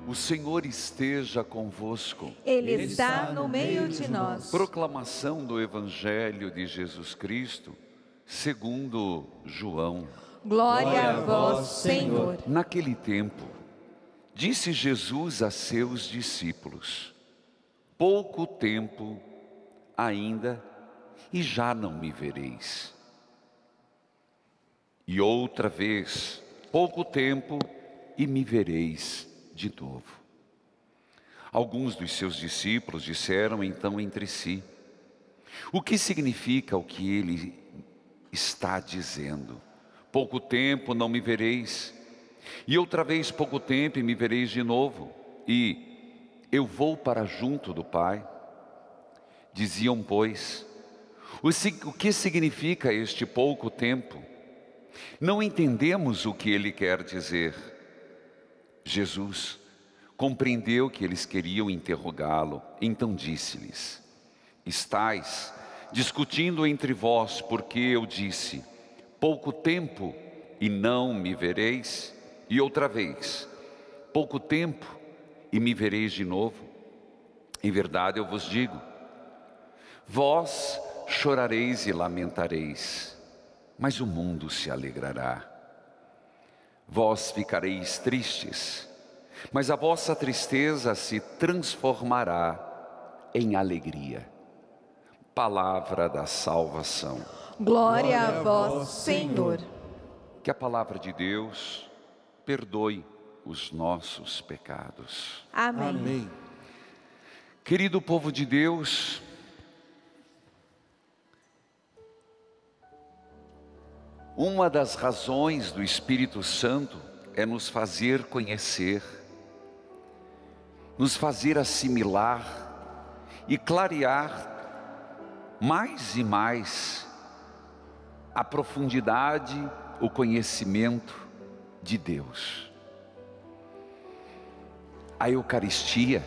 O Senhor esteja convosco. Ele está no meio de nós. Proclamação do Evangelho de Jesus Cristo, segundo João. Glória a vós, Senhor. Naquele tempo, disse Jesus a seus discípulos: pouco tempo ainda e já não me vereis. E outra vez, pouco tempo e me vereis de novo. Alguns dos seus discípulos disseram então entre si: o que significa o que ele está dizendo? Pouco tempo não me vereis, e outra vez pouco tempo e me vereis de novo, e eu vou para junto do Pai. Diziam, pois, o que significa este pouco tempo? Não entendemos o que ele quer dizer. Jesus compreendeu que eles queriam interrogá-lo, então disse-lhes: estais discutindo entre vós, porque eu disse, pouco tempo e não me vereis, e outra vez, pouco tempo e me vereis de novo? Em verdade eu vos digo, vós chorareis e lamentareis, mas o mundo se alegrará. Vós ficareis tristes, mas a vossa tristeza se transformará em alegria. Palavra da salvação. Glória a vós, Senhor. Que a palavra de Deus perdoe os nossos pecados. Amém. Amém. Querido povo de Deus, uma das razões do Espírito Santo é nos fazer conhecer, nos fazer assimilar e clarear mais e mais a profundidade, o conhecimento de Deus. A Eucaristia,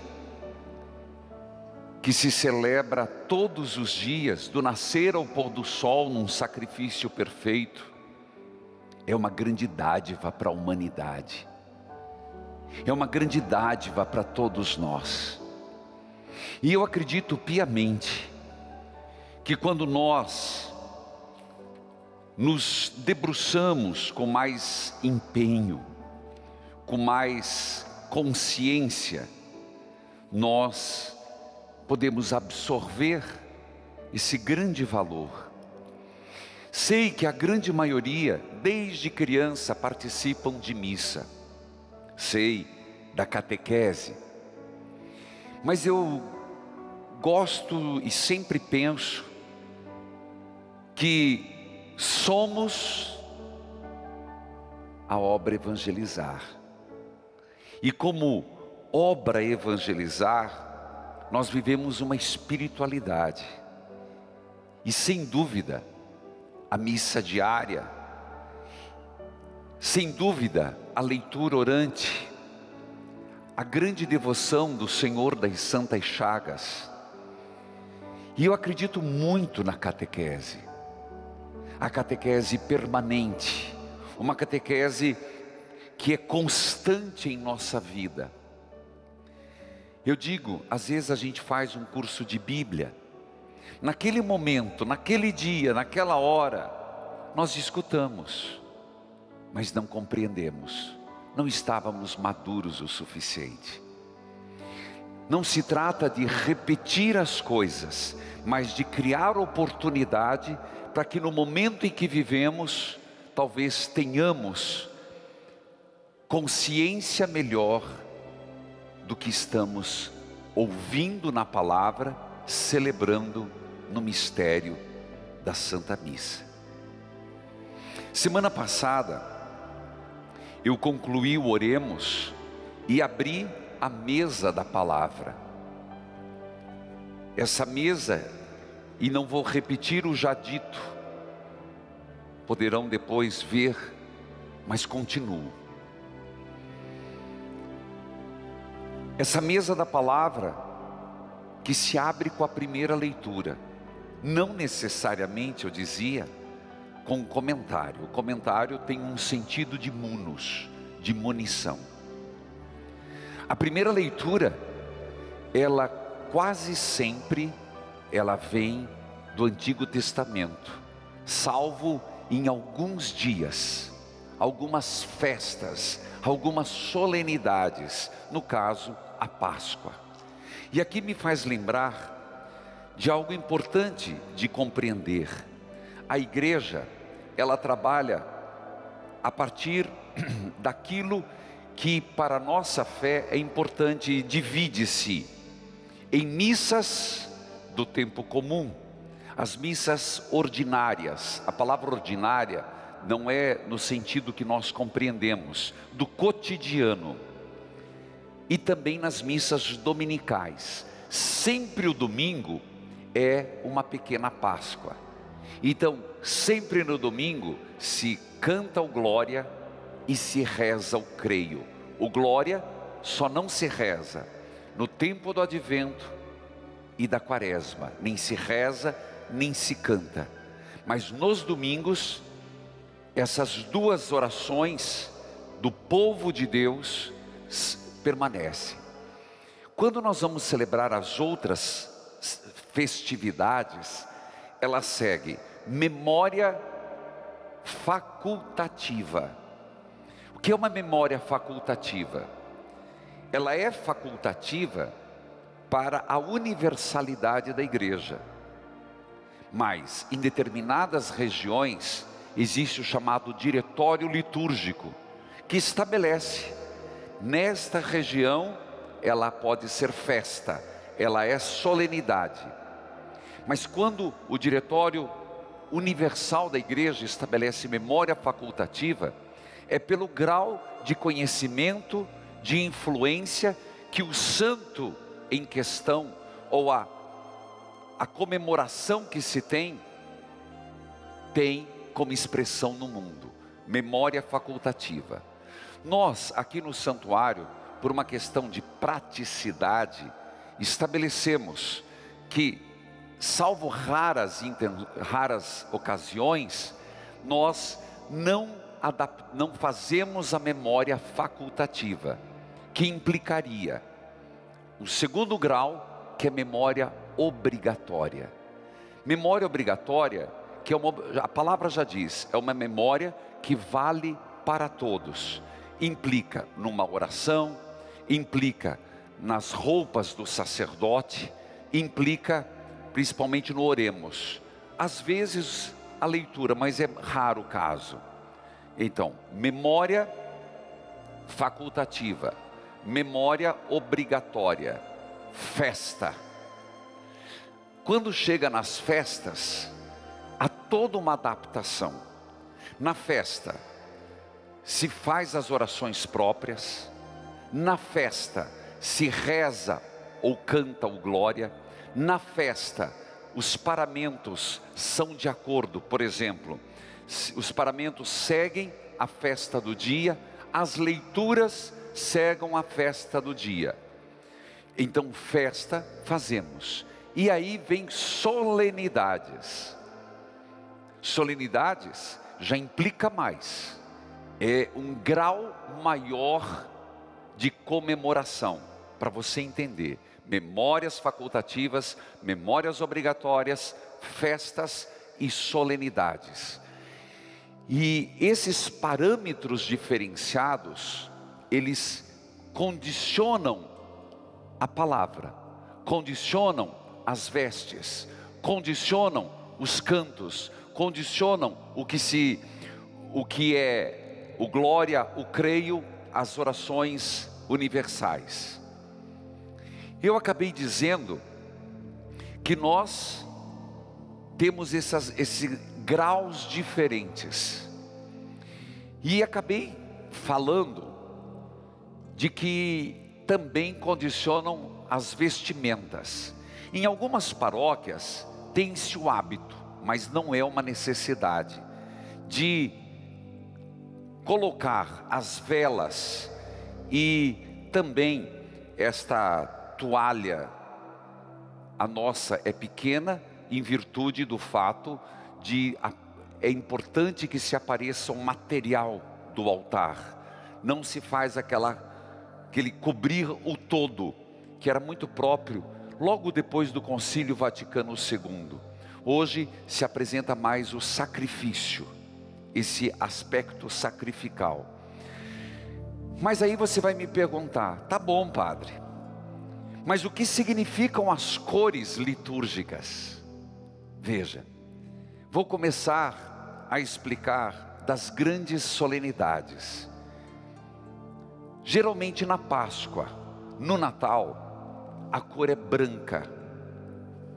que se celebra todos os dias, do nascer ao pôr do sol, num sacrifício perfeito, é uma grande dádiva para a humanidade. É uma grande dádiva para todos nós. E eu acredito piamente que quando nós nos debruçamos com mais empenho, com mais consciência, nós podemos absorver esse grande valor. Sei que a grande maioria, desde criança, participam de missa. Sei da catequese. Mas eu gosto e sempre penso que somos a obra evangelizar. E como obra evangelizar, nós vivemos uma espiritualidade. E sem dúvida, a missa diária, sem dúvida, a leitura orante, a grande devoção do Senhor das Santas Chagas. E eu acredito muito na catequese, a catequese permanente, uma catequese que é constante em nossa vida. Eu digo, às vezes a gente faz um curso de Bíblia, naquele momento, naquele dia, naquela hora, nós escutamos, mas não compreendemos, não estávamos maduros o suficiente. Não se trata de repetir as coisas, mas de criar oportunidade para que no momento em que vivemos, talvez tenhamos consciência melhor do que estamos ouvindo na palavra, celebrando no mistério da Santa Missa. Semana passada, eu concluí o Oremos e abri a mesa da palavra. Essa mesa, e não vou repetir o já dito, poderão depois ver, mas continuo. Essa mesa da palavra que se abre com a primeira leitura, não necessariamente, eu dizia, com um comentário. O comentário tem um sentido de munus, de munição. A primeira leitura, ela quase sempre, ela vem do Antigo Testamento, salvo em alguns dias, algumas festas, algumas solenidades, no caso, a Páscoa. E aqui me faz lembrar de algo importante de compreender. A igreja, ela trabalha a partir daquilo que para a nossa fé é importante, e divide-se em missas do tempo comum, as missas ordinárias. A palavra ordinária não é no sentido que nós compreendemos, do cotidiano, e também nas missas dominicais. Sempre o domingo é uma pequena Páscoa. Então, sempre no domingo se canta o glória e se reza o creio. O glória só não se reza no tempo do advento e da quaresma, nem se reza, nem se canta. Mas nos domingos, essas duas orações do povo de Deus permanecem. Quando nós vamos celebrar as outras festividades, ela segue memória facultativa. O que é uma memória facultativa? Ela é facultativa para a universalidade da igreja, mas em determinadas regiões existe o chamado diretório litúrgico, que estabelece, nesta região ela pode ser festa, ela é solenidade. Mas quando o diretório universal da igreja estabelece memória facultativa, é pelo grau de conhecimento, de influência que o santo em questão, ou a comemoração que se tem como expressão no mundo. Memória facultativa. Nós aqui no santuário, por uma questão de praticidade, estabelecemos que, salvo raras ocasiões, nós não fazemos a memória facultativa, que implicaria o segundo grau, que é memória obrigatória. Memória obrigatória, que a palavra já diz, é uma memória que vale para todos. Implica numa oração, implica nas roupas do sacerdote, implica principalmente no oremos. Às vezes a leitura, mas é raro o caso. Então, memória facultativa, memória obrigatória, festa. Quando chega nas festas, há toda uma adaptação. Na festa, se faz as orações próprias, na festa, se reza ou canta o glória, na festa, os paramentos são de acordo, por exemplo, os paramentos seguem a festa do dia, as leituras seguem a festa do dia. Então, festa fazemos. E aí vem solenidades. Solenidades já implica mais. É um grau maior de comemoração, para você entender. Memórias facultativas, memórias obrigatórias, festas e solenidades. E esses parâmetros diferenciados, eles condicionam a palavra, condicionam as vestes, condicionam os cantos, condicionam o que é o glória, o creio, as orações universais. Eu acabei dizendo que nós temos esses graus diferentes, e acabei falando de que também condicionam as vestimentas. Em algumas paróquias tem-se o hábito, mas não é uma necessidade, de colocar as velas e também esta toalha. A nossa é pequena em virtude do fato de é importante que se apareça um material do altar. Não se faz aquela aquele cobrir o todo, que era muito próprio logo depois do Concílio Vaticano II. Hoje se apresenta mais o sacrifício, esse aspecto sacrificial. Mas aí você vai me perguntar, tá bom, padre, mas o que significam as cores litúrgicas? Veja, vou começar a explicar das grandes solenidades. Geralmente na Páscoa, no Natal, a cor é branca,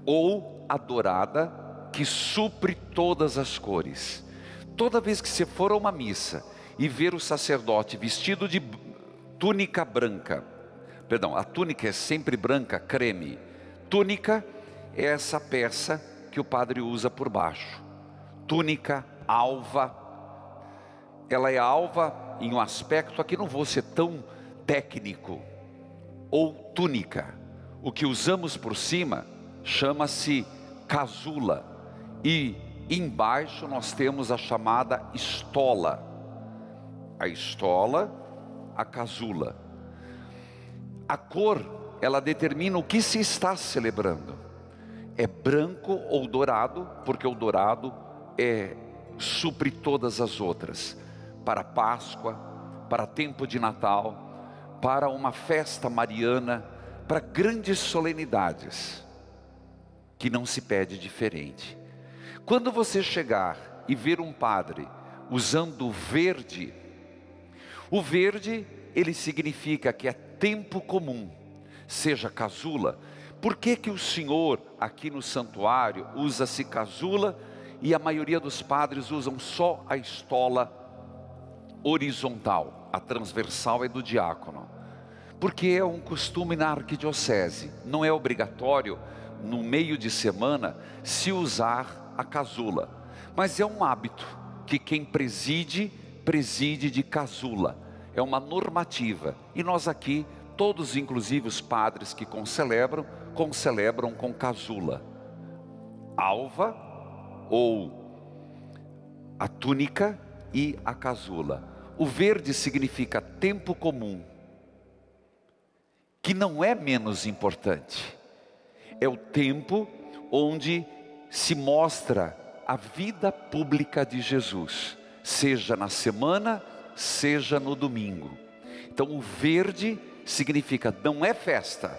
ou a dourada, que supre todas as cores. Toda vez que você for a uma missa e ver o sacerdote vestido de túnica branca, perdão, a túnica é sempre branca, creme. Túnica é essa peça que o padre usa por baixo. Túnica, alva. Ela é alva em um aspecto, aqui não vou ser tão técnico. Ou túnica. O que usamos por cima chama-se casula. E embaixo nós temos a chamada estola. A estola, a casula. A cor, ela determina o que se está celebrando. É branco ou dourado, porque o dourado supre todas as outras. Para Páscoa, para tempo de Natal, para uma festa mariana, para grandes solenidades, que não se pede diferente. Quando você chegar e ver um padre usando verde, o verde, ele significa que é tempo comum, seja casula. Por que que o senhor aqui no santuário usa-se casula e a maioria dos padres usam só a estola horizontal? A transversal é do diácono. Porque é um costume na arquidiocese, não é obrigatório no meio de semana se usar a casula, mas é um hábito que quem preside de casula. É uma normativa, e nós aqui, todos inclusive os padres que concelebram com casula. Alva, ou a túnica e a casula. O verde significa tempo comum, que não é menos importante. É o tempo onde se mostra a vida pública de Jesus, seja na semana, seja no domingo. Então o verde significa, não é festa,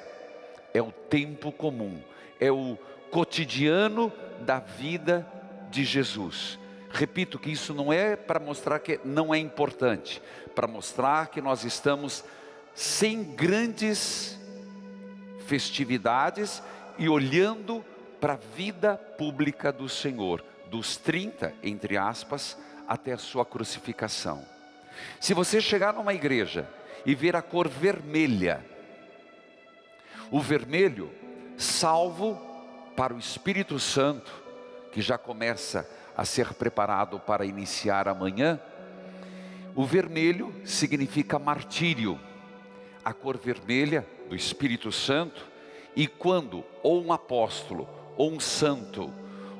é o tempo comum, é o cotidiano da vida de Jesus. Repito que isso não é para mostrar que não é importante, para mostrar que nós estamos sem grandes festividades e olhando para a vida pública do Senhor, dos 30, entre aspas, até a sua crucificação. Se você chegar numa igreja e ver a cor vermelha, o vermelho, salvo para o Espírito Santo, que já começa a ser preparado para iniciar amanhã, o vermelho significa martírio, a cor vermelha do Espírito Santo. E quando ou um apóstolo, ou um santo,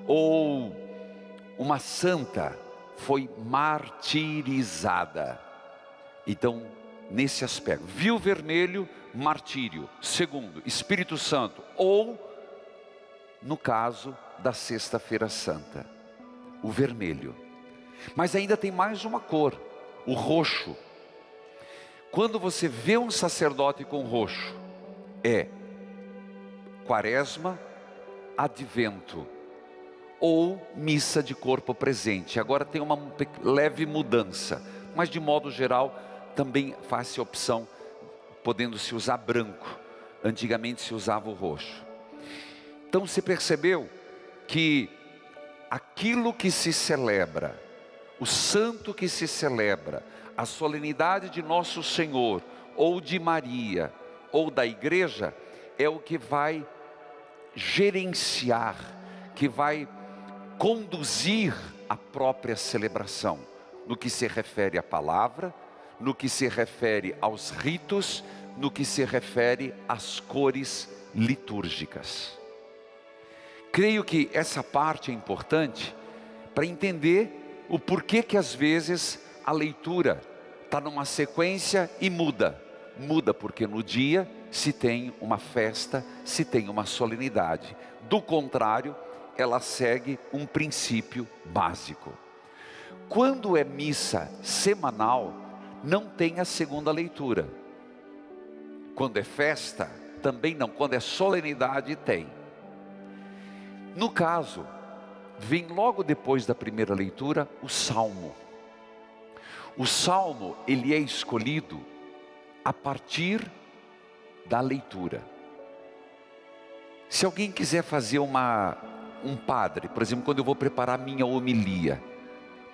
ou uma santa foi martirizada, então nesse aspecto, viu vermelho, martírio. Segundo, Espírito Santo, ou no caso da Sexta-feira Santa, o vermelho. Mas ainda tem mais uma cor, o roxo. Quando você vê um sacerdote com roxo, é Quaresma, Advento ou missa de corpo presente. Agora tem uma leve mudança, mas de modo geral também faz-se opção, podendo se usar branco. Antigamente se usava o roxo. Então você percebeu que aquilo que se celebra, o santo que se celebra, a solenidade de Nosso Senhor, ou de Maria, ou da igreja, é o que vai gerenciar, que vai conduzir a própria celebração, no que se refere à palavra, no que se refere aos ritos, no que se refere às cores litúrgicas. Creio que essa parte é importante para entender o porquê que às vezes a leitura está numa sequência e muda. muda porque no dia se tem uma festa, se tem uma solenidade. Do contrário, ela segue um princípio básico. Quando é missa semanal, não tem a segunda leitura. Quando é festa, também não. Quando é solenidade, tem. No caso, vem logo depois da primeira leitura o salmo. O salmo, ele é escolhido a partir da leitura. Se alguém quiser fazer um padre, por exemplo, quando eu vou preparar minha homilia,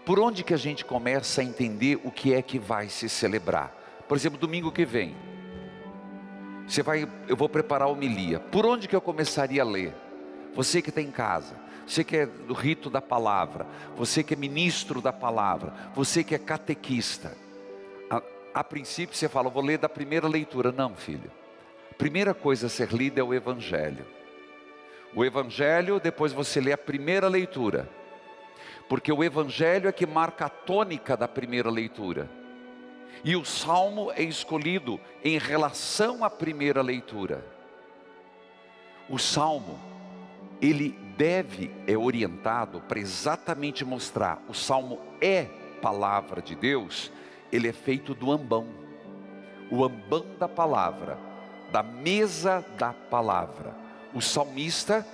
por onde que a gente começa a entender o que é que vai se celebrar? Por exemplo, domingo que vem, eu vou preparar a homilia. Por onde que eu começaria a ler? Você que está em casa, você que é do rito da palavra, você que é ministro da palavra, você que é catequista. A princípio você fala, vou ler da primeira leitura. Não, filho. A primeira coisa a ser lida é o Evangelho. O Evangelho, depois você lê a primeira leitura. Porque o Evangelho é que marca a tônica da primeira leitura. E o Salmo é escolhido em relação à primeira leitura. O Salmo, ele é orientado para exatamente mostrar, o Salmo é palavra de Deus, ele é feito do ambão. O ambão da palavra, da mesa da palavra. O salmista,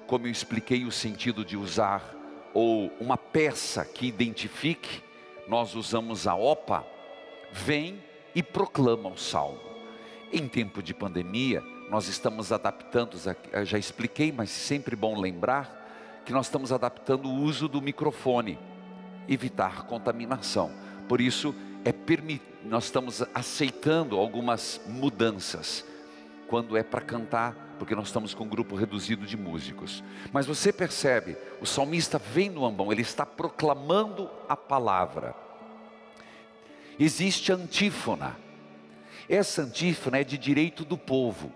como eu expliquei o sentido de usar, ou uma peça que identifique, nós usamos a OPA, vem e proclama o salmo. Em tempo de pandemia, nós estamos adaptando, já expliquei, mas sempre bom lembrar, que nós estamos adaptando o uso do microfone, evitar contaminação. Por isso, nós estamos aceitando algumas mudanças, quando é para cantar, porque nós estamos com um grupo reduzido de músicos. Mas você percebe, o salmista vem no ambão, ele está proclamando a palavra. Existe a antífona. Essa antífona é de direito do povo.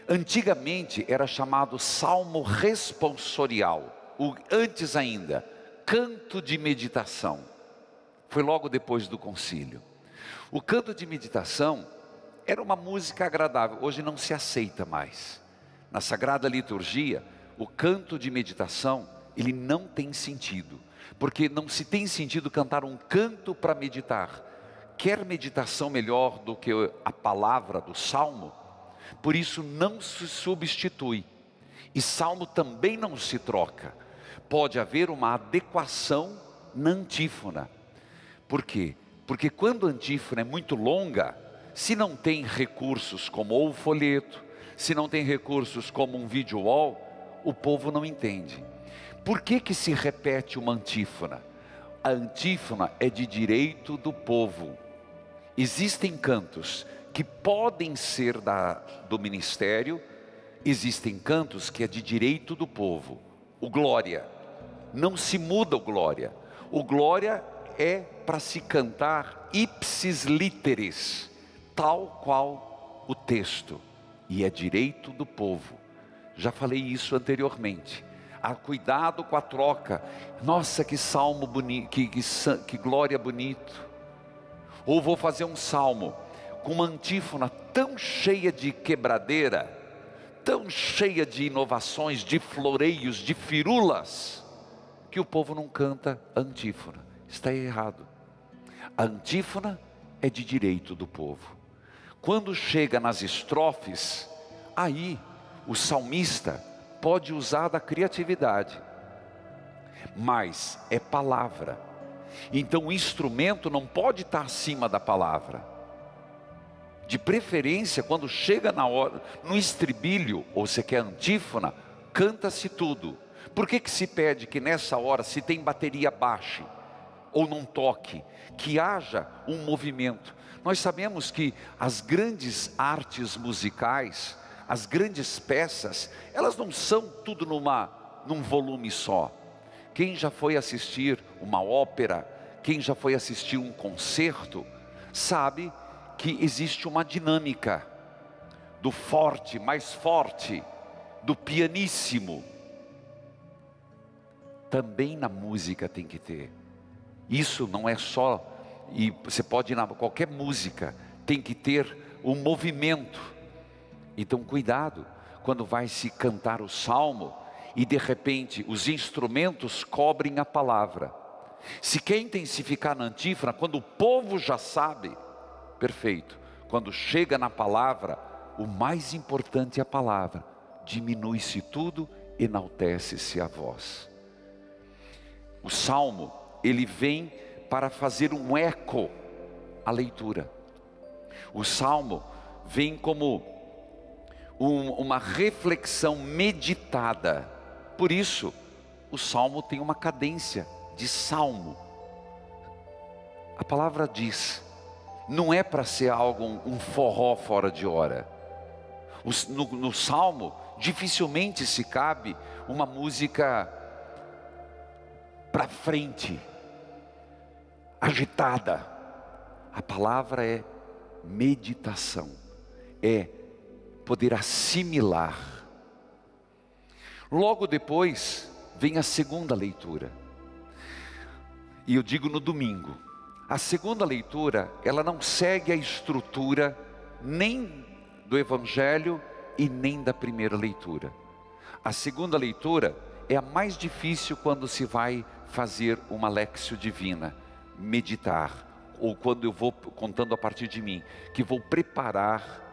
Antigamente era chamado salmo responsorial, antes ainda, canto de meditação. Foi logo depois do concílio. O canto de meditação era uma música agradável, hoje não se aceita mais. Na Sagrada Liturgia, o canto de meditação, ele não tem sentido, porque não se tem sentido cantar um canto para meditar. Quer meditação melhor do que a palavra do salmo? Por isso não se substitui, e salmo também não se troca. Pode haver uma adequação na antífona. Por quê? Porque quando a antífona é muito longa, se não tem recursos como o folheto, se não tem recursos como um video wall, o povo não entende. Por que que se repete uma antífona? A antífona é de direito do povo. Existem cantos que podem ser do ministério, existem cantos que é de direito do povo. O glória, não se muda o glória. O glória é para se cantar ipsis literis, tal qual o texto, e é direito do povo. Já falei isso anteriormente. Cuidado com a troca. Nossa, que salmo bonito, que glória bonito. Ou vou fazer um salmo com uma antífona tão cheia de quebradeira, tão cheia de inovações, de floreios, de firulas, que o povo não canta a antífona. Está errado. A antífona é de direito do povo. Quando chega nas estrofes, aí o salmista pode usar da criatividade, mas é palavra. Então o instrumento não pode estar acima da palavra. De preferência, quando chega na hora, no estribilho, ou você quer antífona, canta-se tudo. Por que que se pede que nessa hora, se tem bateria baixe, ou não toque, que haja um movimento? Nós sabemos que as grandes artes musicais, as grandes peças, elas não são tudo num volume só. Quem já foi assistir uma ópera, quem já foi assistir um concerto, sabe que existe uma dinâmica do forte, mais forte, do pianíssimo. Também na música tem que ter. Isso não é só, e você pode ir na qualquer música, tem que ter um movimento. Então cuidado quando vai se cantar o salmo e de repente os instrumentos cobrem a palavra. Se quer intensificar na antífona, quando o povo já sabe, perfeito. Quando chega na palavra, o mais importante é a palavra. Diminui-se tudo, enaltece-se a voz. O salmo, ele vem para fazer um eco à leitura. O salmo vem como uma reflexão meditada. Por isso, o salmo tem uma cadência de salmo. A palavra diz, não é para ser algo, um forró fora de hora. No salmo, dificilmente se cabe uma música para frente, agitada. A palavra é meditação, é poder assimilar. Logo depois vem a segunda leitura. E eu digo no domingo. A segunda leitura, ela não segue a estrutura nem do Evangelho e nem da primeira leitura. A segunda leitura é a mais difícil quando se vai fazer uma Léxio Divina, meditar, ou quando eu vou contando a partir de mim, que vou preparar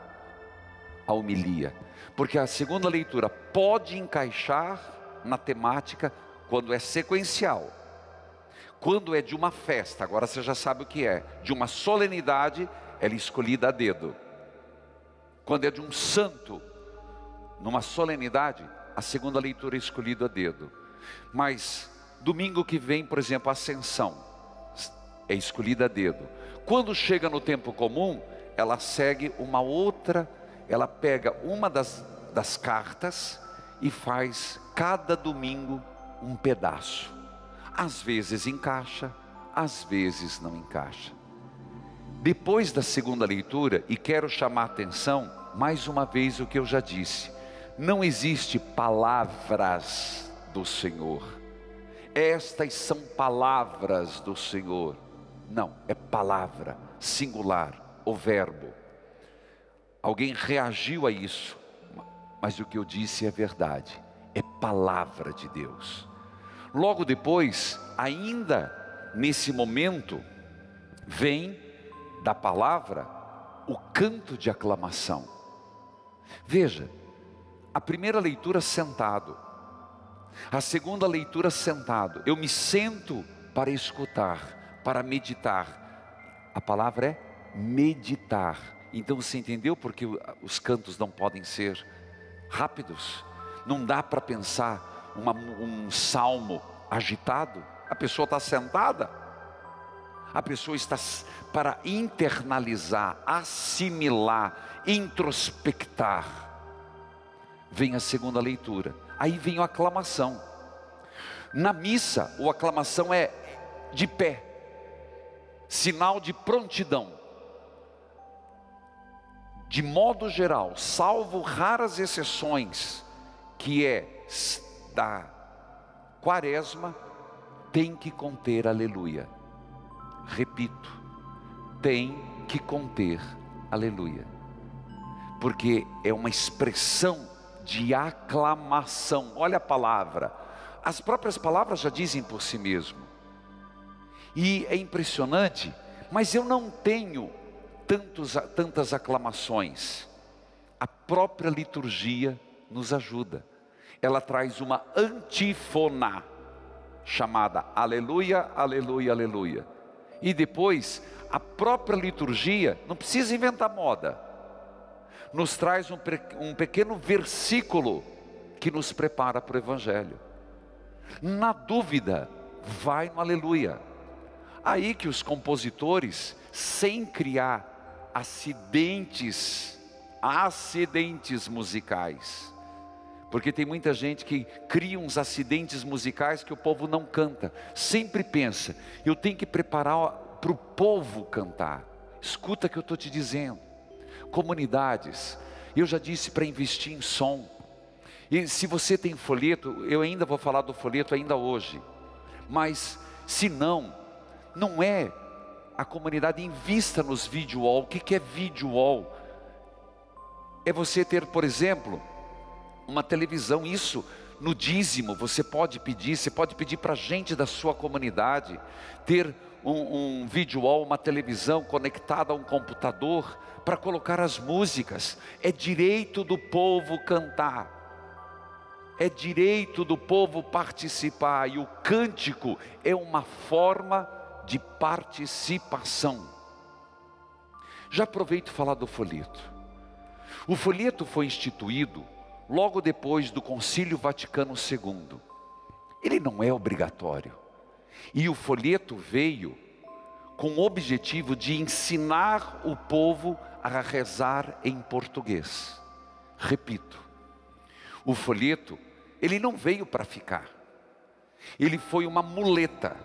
a homilia. Porque a segunda leitura pode encaixar na temática quando é sequencial. Quando é de uma festa, agora você já sabe o que é, de uma solenidade, ela é escolhida a dedo. Quando é de um santo, numa solenidade, a segunda leitura é escolhida a dedo. Mas domingo que vem, por exemplo, a Ascensão, é escolhida a dedo. Quando chega no tempo comum, ela segue uma outra, ela pega uma das cartas e faz cada domingo um pedaço. Às vezes encaixa, às vezes não encaixa. Depois da segunda leitura, e quero chamar a atenção, mais uma vez o que eu já disse, não existe palavras do Senhor. Estas são palavras do Senhor. Não, é palavra, singular, o verbo. Alguém reagiu a isso, mas o que eu disse é verdade, é palavra de Deus. Logo depois, ainda nesse momento, vem da palavra o canto de aclamação. Veja, a primeira leitura sentado, a segunda leitura sentado, eu me sento para escutar, para meditar. A palavra é meditar. Então você entendeu porque os cantos não podem ser rápidos? Não dá para pensar um salmo agitado. A pessoa está sentada, a pessoa está para internalizar, assimilar, introspectar. Vem a segunda leitura, aí vem a aclamação. Na missa, a aclamação é de pé, sinal de prontidão. De modo geral, salvo raras exceções, que é da quaresma, tem que conter aleluia. Repito, tem que conter aleluia. Porque é uma expressão de aclamação. Olha a palavra. As próprias palavras já dizem por si mesmo. E é impressionante, mas eu não tenho tantas aclamações. A própria liturgia nos ajuda. Ela traz uma antífona, chamada aleluia, aleluia, aleluia. E depois, a própria liturgia, não precisa inventar moda, nos traz um pequeno versículo que nos prepara para o Evangelho. Na dúvida, vai no aleluia. Aí que os compositores, sem criar acidentes musicais, porque tem muita gente que cria uns acidentes musicais que o povo não canta. Sempre pensa, eu tenho que preparar para o povo cantar. Escuta o que eu estou te dizendo. Comunidades, eu já disse para investir em som. E se você tem folheto, eu ainda vou falar do folheto ainda hoje. Mas se não é a comunidade, invista nos video wall. O que é video wall? é você ter, por exemplo, uma televisão. Isso no dízimo você pode pedir para a gente da sua comunidade, ter um video wall, uma televisão conectada a um computador, para colocar as músicas. É direito do povo cantar, é direito do povo participar, e o cântico é uma forma de participação. Já aproveito para falar do folheto. O folheto foi instituído logo depois do Concílio Vaticano II. Ele não é obrigatório, e o folheto veio com o objetivo de ensinar o povo a rezar em português. Repito, o folheto, ele não veio para ficar, ele foi uma muleta.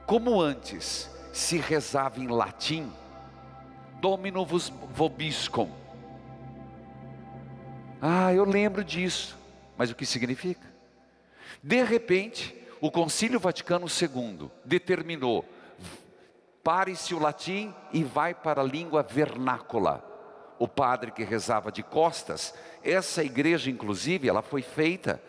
Como antes se rezava em latim, Domino vobiscum. Eu lembro disso, mas o que significa? De repente, o Concílio Vaticano II determinou: pare-se o latim e vai para a língua vernácula. O padre que rezava de costas, essa igreja inclusive, ela foi feita,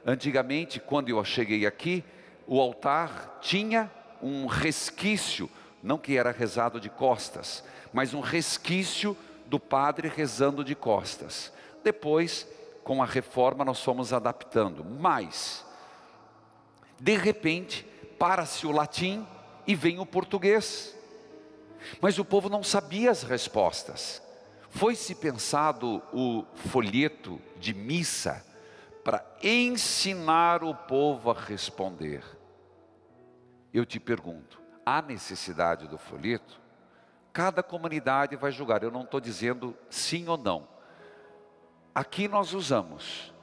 antigamente quando eu cheguei aqui, o altar tinha um resquício, não que era rezado de costas, mas um resquício do padre rezando de costas. Depois, com a reforma, nós fomos adaptando, mas, de repente, para-se o latim e vem o português, mas o povo não sabia as respostas. Foi-se pensado o folheto de missa para ensinar o povo a responder. Eu te pergunto, há necessidade do folheto? Cada comunidade vai julgar, eu não estou dizendo sim ou não. Aqui nós usamos,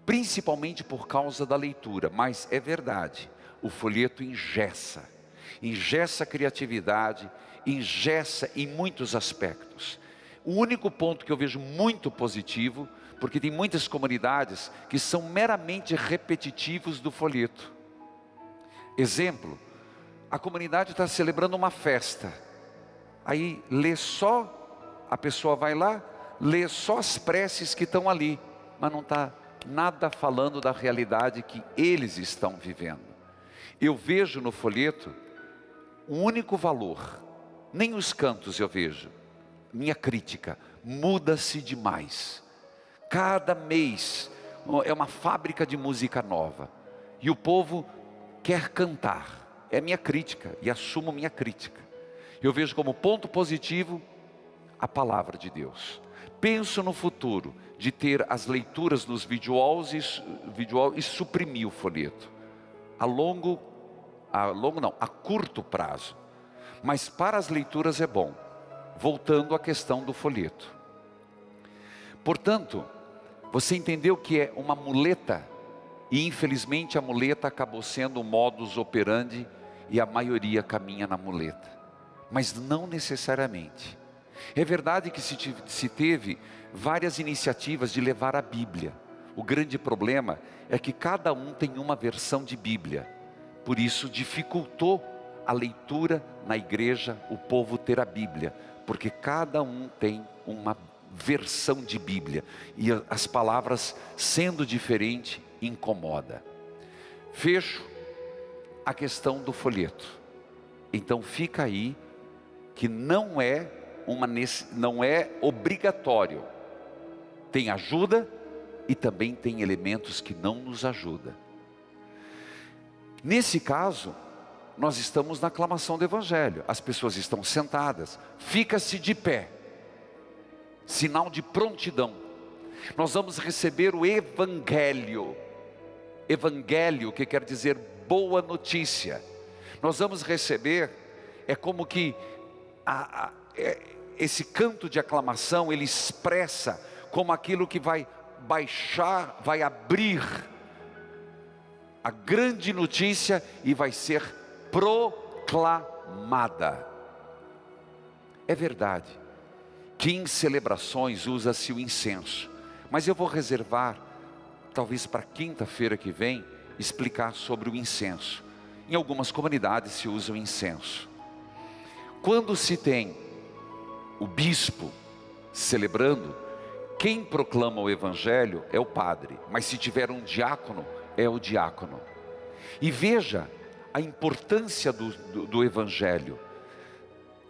principalmente por causa da leitura, mas é verdade, o folheto engessa a criatividade, engessa em muitos aspectos. O único ponto que eu vejo muito positivo, porque tem muitas comunidades que são meramente repetitivos do folheto. Exemplo, a comunidade está celebrando uma festa, aí lê só, a pessoa vai lá, lê só as preces que estão ali, mas não está nada falando da realidade que eles estão vivendo. Eu vejo no folheto um único valor, nem os cantos eu vejo. Minha crítica, muda-se demais. Cada mês é uma fábrica de música nova, e o povo quer cantar. É minha crítica, e assumo minha crítica. Eu vejo como ponto positivo a palavra de Deus. Penso no futuro de ter as leituras nos videoalls e suprimir o folheto. A curto prazo. Mas para as leituras é bom. Voltando à questão do folheto. Portanto, você entendeu que é uma muleta, e infelizmente a muleta acabou sendo o modus operandi, e a maioria caminha na muleta. Mas não necessariamente. É verdade que se teve várias iniciativas de levar a Bíblia. O grande problema é que cada um tem uma versão de Bíblia. Por isso dificultou a leitura na igreja, o povo ter a Bíblia. Porque cada um tem uma versão de Bíblia. E as palavras sendo diferentes incomoda. Fecho a questão do folheto. Então fica aí que não é obrigatório. Tem ajuda e também tem elementos que não nos ajudam. Nesse caso, nós estamos na aclamação do Evangelho. As pessoas estão sentadas, fica-se de pé. Sinal de prontidão. Nós vamos receber o Evangelho. Evangelho, que quer dizer boa notícia. Nós vamos receber, é como que esse canto de aclamação, ele expressa como aquilo que vai baixar, vai abrir a grande notícia e vai ser proclamada. É verdade que em celebrações usa-se o incenso, mas eu vou reservar, talvez para quinta-feira que vem, explicar sobre o incenso. Em algumas comunidades se usa o incenso. Quando se tem o bispo celebrando, Quem proclama o evangelho é o padre, mas se tiver um diácono, é o diácono. E veja a importância do evangelho.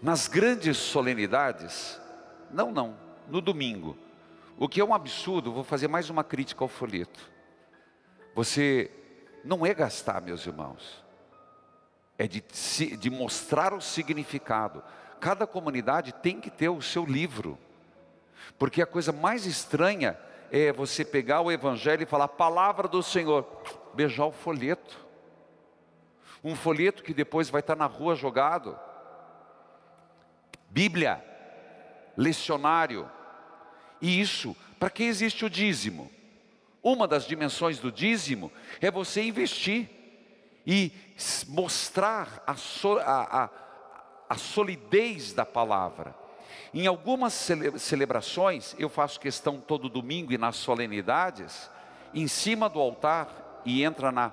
Nas grandes solenidades, no domingo, o que é um absurdo, vou fazer mais uma crítica ao folheto. Você não é gastar, meus irmãos, é de mostrar o significado. Cada comunidade tem que ter o seu livro, porque a coisa mais estranha é você pegar o evangelho e falar, palavra do Senhor, beijar o folheto. Um folheto que depois vai estar na rua jogado. Bíblia, lecionário. E isso, para que existe o dízimo? Uma das dimensões do dízimo é você investir e mostrar a solidez da palavra. Em algumas celebrações, eu faço questão todo domingo e nas solenidades, em cima do altar, e entra na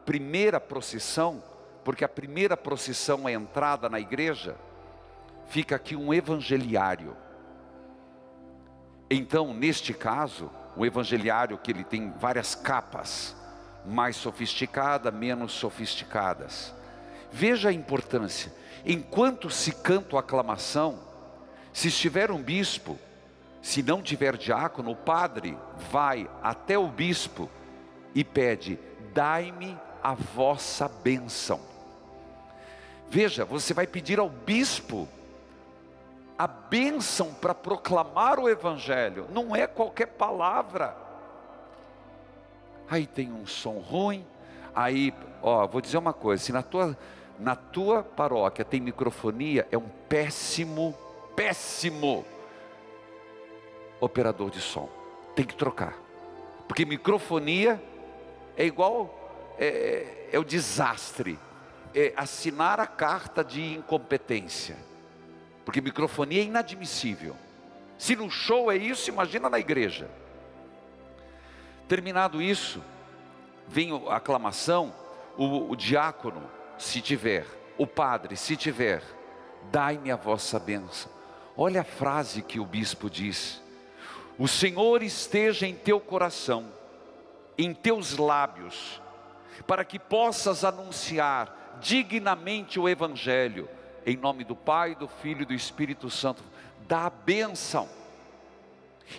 primeira procissão, porque a primeira procissão é a entrada na igreja, fica aqui um evangeliário. Então, neste caso, o evangeliário, que ele tem várias capas, mais sofisticadas, menos sofisticadas. Veja a importância. Enquanto se canta a aclamação, se estiver um bispo, se não tiver diácono, o padre vai até o bispo e pede, dai-me a vossa bênção. Veja, você vai pedir ao bispo a bênção para proclamar o evangelho, não é qualquer palavra. Aí tem um som ruim, aí, vou dizer uma coisa, se na tua paróquia tem microfonia, é um péssimo operador de som, tem que trocar, porque microfonia é igual, é o desastre, é assinar a carta de incompetência, porque microfonia é inadmissível. Se no show é isso, imagina na igreja. Terminado isso, vem a aclamação, o diácono, se tiver, o padre, se tiver, dai-me a vossa bênção. Olha a frase que o bispo diz: o Senhor esteja em teu coração, em teus lábios, para que possas anunciar dignamente o evangelho, em nome do Pai, do Filho e do Espírito Santo. Dá a bênção.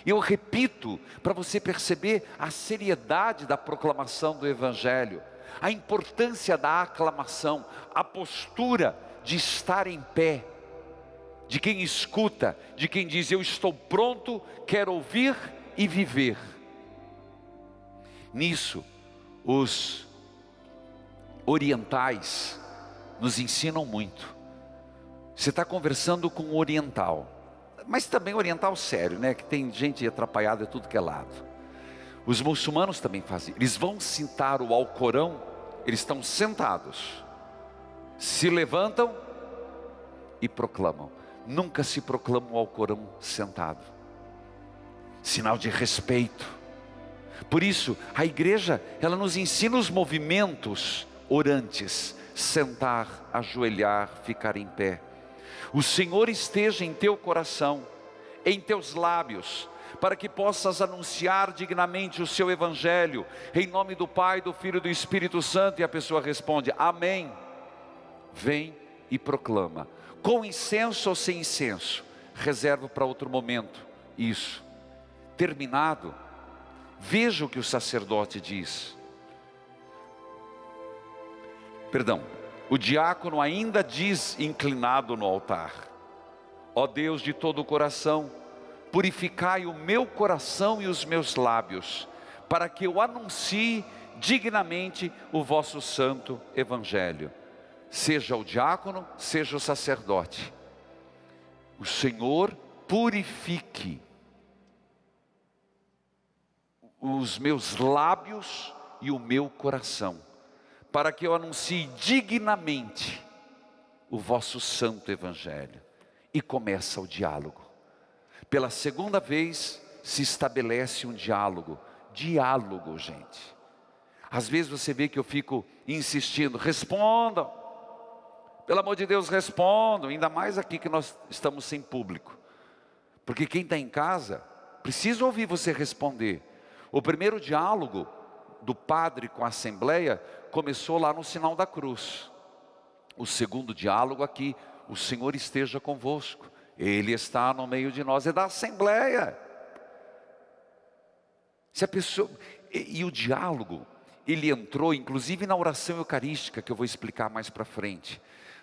Eu repito, para você perceber a seriedade da proclamação do evangelho, a importância da aclamação, a postura de estar em pé, de quem escuta, de quem diz, eu estou pronto, quero ouvir e viver. Nisso, os orientais nos ensinam muito. Você está conversando com um oriental, mas também oriental sério, né? Que tem gente atrapalhada de tudo que é lado. Os muçulmanos também fazem. Eles vão citar o Alcorão, eles estão sentados, se levantam e proclamam. Nunca se proclama o Alcorão sentado. Sinal de respeito. Por isso, a igreja, ela nos ensina os movimentos orantes: sentar, ajoelhar, ficar em pé. O Senhor esteja em teu coração, em teus lábios, para que possas anunciar dignamente o seu evangelho, em nome do Pai, do Filho e do Espírito Santo. E a pessoa responde, amém. Vem e proclama, com incenso ou sem incenso, reservo para outro momento isso. Terminado, veja o que o sacerdote diz. O diácono ainda diz, inclinado no altar: ó Deus de todo o coração, purificai o meu coração e os meus lábios, para que eu anuncie dignamente o vosso santo evangelho. Seja o diácono, seja o sacerdote, o Senhor purifique os meus lábios e o meu coração, para que eu anuncie dignamente o vosso santo evangelho. E começa o diálogo. Pela segunda vez se estabelece um diálogo. Diálogo, gente. Às vezes você vê que eu fico insistindo, respondam. Pelo amor de Deus, respondam. Ainda mais aqui que nós estamos sem público. Porque quem está em casa Preciso ouvir você responder. O primeiro diálogo do padre com a Assembleia começou lá no sinal da cruz. O segundo diálogo aqui, o Senhor esteja convosco. Ele está no meio de nós, é da Assembleia. Se a pessoa... E o diálogo, ele entrou inclusive na oração eucarística, que eu vou explicar mais para frente.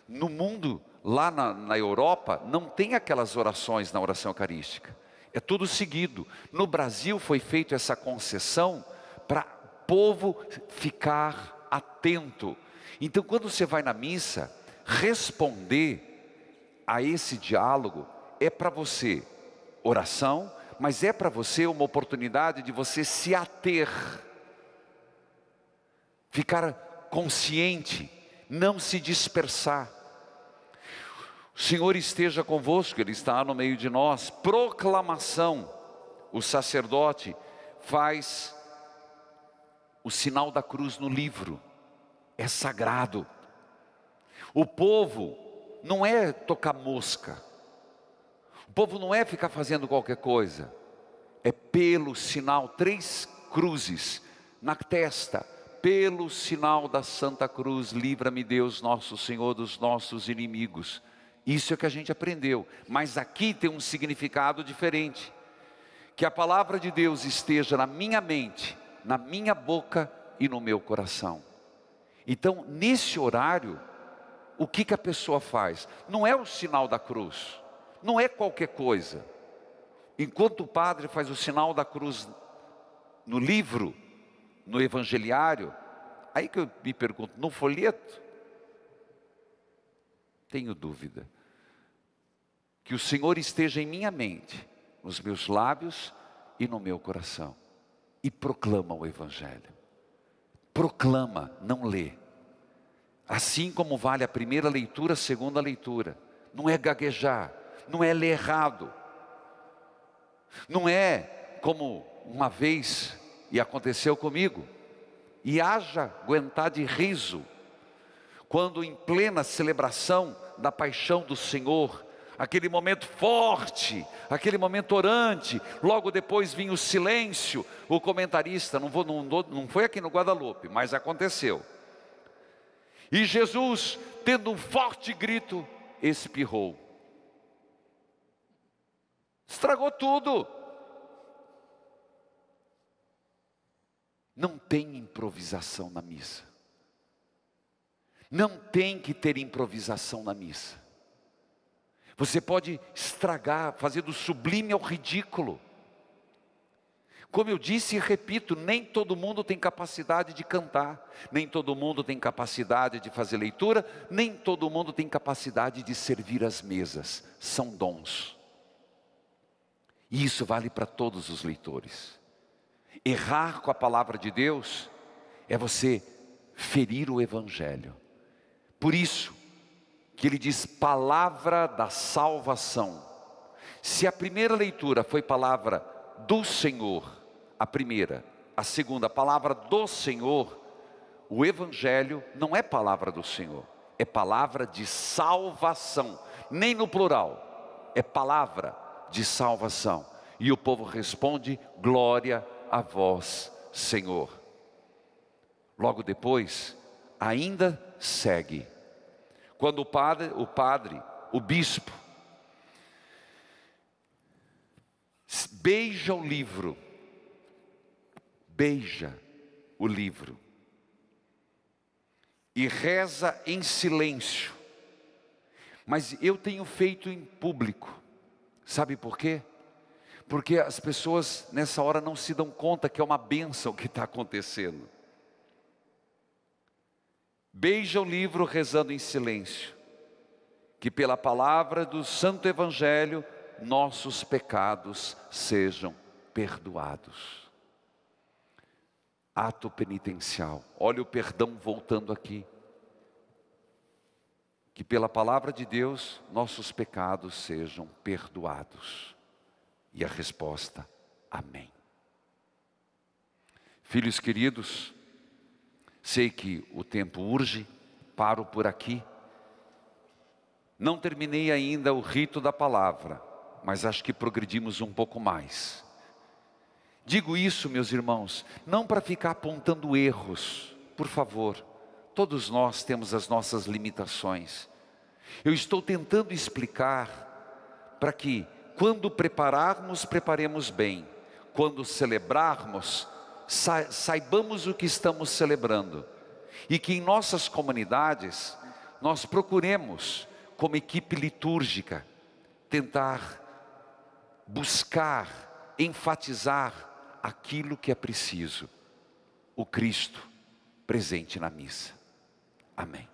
No mundo, lá na Europa, não tem aquelas orações na oração eucarística. É tudo seguido. No Brasil foi feita essa concessão para o povo ficar atento. Então quando você vai na missa, responder a esse diálogo é para você oração, mas é para você uma oportunidade de você se ater, ficar consciente, não se dispersar. O Senhor esteja convosco, Ele está no meio de nós. Proclamação, o sacerdote faz o sinal da cruz no livro, é sagrado. O povo não é tocar mosca, o povo não é ficar fazendo qualquer coisa, é pelo sinal, 3 cruzes na testa, pelo sinal da Santa Cruz, livra-me Deus nosso Senhor dos nossos inimigos. Isso é o que a gente aprendeu, mas aqui tem um significado diferente. Que a palavra de Deus esteja na minha mente, na minha boca e no meu coração. Então, nesse horário, o que a pessoa faz? Não é o sinal da cruz, não é qualquer coisa. Enquanto o padre faz o sinal da cruz no livro, no evangeliário, aí que eu me pergunto, no folheto? Tenho dúvida. Que o Senhor esteja em minha mente, nos meus lábios e no meu coração. E proclama o Evangelho. Proclama, não lê. Assim como vale a primeira leitura, a segunda leitura. Não é gaguejar, não é ler errado. Não é como uma vez, e aconteceu comigo, e haja aguentar de riso, quando em plena celebração da paixão do Senhor, aquele momento forte, aquele momento orante, logo depois vinha o silêncio, o comentarista, não foi aqui no Guadalupe, mas aconteceu. E Jesus, tendo um forte grito, espirrou. Estragou tudo. Não tem improvisação na missa. Não tem que ter improvisação na missa. Você pode estragar, fazer do sublime ao ridículo. Como eu disse e repito, nem todo mundo tem capacidade de cantar, nem todo mundo tem capacidade de fazer leitura, nem todo mundo tem capacidade de servir as mesas. São dons. E isso vale para todos os leitores. Errar com a palavra de Deus é você ferir o Evangelho. Por isso que ele diz palavra da salvação. Se a primeira leitura foi palavra do Senhor, a primeira, a segunda, palavra do Senhor, o Evangelho não é palavra do Senhor, é palavra de salvação, nem no plural, é palavra de salvação. E o povo responde, glória a vós, Senhor. Logo depois, ainda segue. Quando o bispo, beija o livro, e reza em silêncio. Mas eu tenho feito em público, sabe por quê? Porque as pessoas nessa hora não se dão conta que é uma bênção que está acontecendo. Beija o livro rezando em silêncio, que pela palavra do Santo Evangelho, nossos pecados sejam perdoados. Ato penitencial, olha o perdão voltando aqui. Que pela palavra de Deus, nossos pecados sejam perdoados. E a resposta, amém. Filhos queridos, sei que o tempo urge, paro por aqui. Não terminei ainda o rito da palavra, mas acho que progredimos um pouco mais. Digo isso, meus irmãos, não para ficar apontando erros, por favor. Todos nós temos as nossas limitações. Eu estou tentando explicar para que, quando prepararmos, preparemos bem. Quando celebrarmos, saibamos o que estamos celebrando. E que em nossas comunidades, nós procuremos, como equipe litúrgica, tentar buscar, enfatizar aquilo que é preciso. O Cristo presente na missa. Amém.